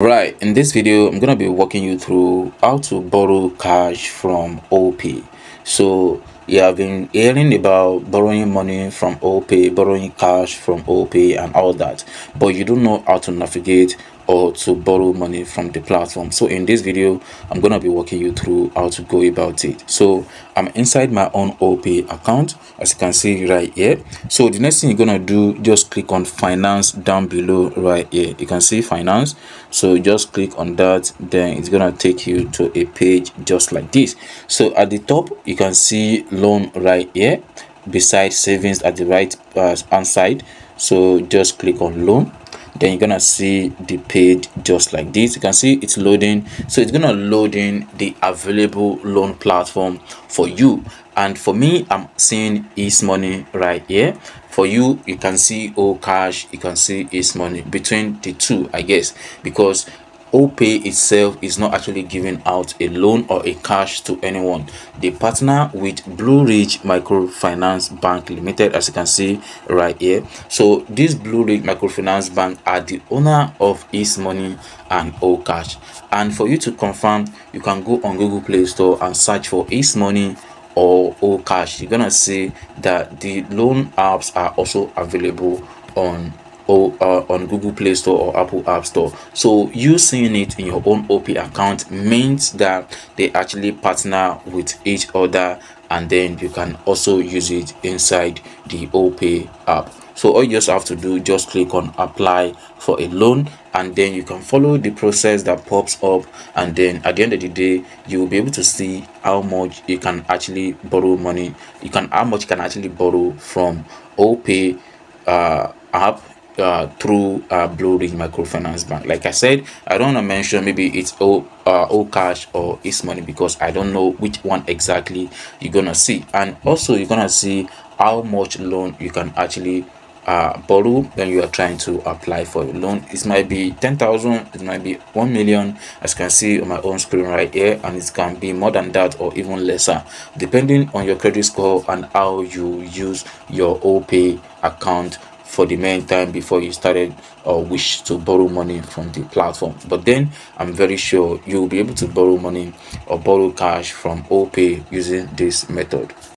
Right, in this video I'm gonna be walking you through how to borrow cash from Opay. So you have been hearing about borrowing money from Opay, borrowing cash from Opay and all that, but you don't know how to navigate or to borrow money from the platform. So in this video I'm gonna be walking you through how to go about it. So I'm inside my own Opay account, as you can see right here. So the next thing you're gonna do, just click on finance down below right here. You can see finance, so just click on that, then it's gonna take you to a page just like this. So at the top you can see loan right here beside savings at the right hand side. So just click on loan, then you're gonna see the page just like this. You can see it's loading, so it's gonna load in the available loan platform for you. And for me, I'm seeing Money right here. For you, you can see Cash, you can see Money. Between the two, I guess, because Opay itself is not actually giving out a loan or a cash to anyone. They partner with Blue Ridge Microfinance Bank Limited, as you can see right here. So this Blue Ridge Microfinance Bank are the owner of Money and Cash. And for you to confirm, you can go on Google Play Store and search for Money or Cash. You're gonna see that the loan apps are also available on Google Play Store or Apple App Store. So you seeing it in your own Opay account means that they actually partner with each other, and then you can also use it inside the Opay app. So all you just have to do, just click on apply for a loan, and then you can follow the process that pops up, and then at the end of the day you will be able to see how much you can actually borrow money. How much you can actually borrow from Opay app through Blue Ridge Microfinance Bank. Like I said, I don't want to mention maybe it's Cash or Money, because I don't know which one exactly you're gonna see. And also you're gonna see how much loan you can actually borrow when you are trying to apply for a loan. It might be 10,000, it might be 1 million, as you can see on my own screen right here, and it can be more than that or even lesser, depending on your credit score and how you use your Opay account for the meantime before you started or wish to borrow money from the platform. But then I'm very sure you will be able to borrow money or borrow cash from Opay using this method.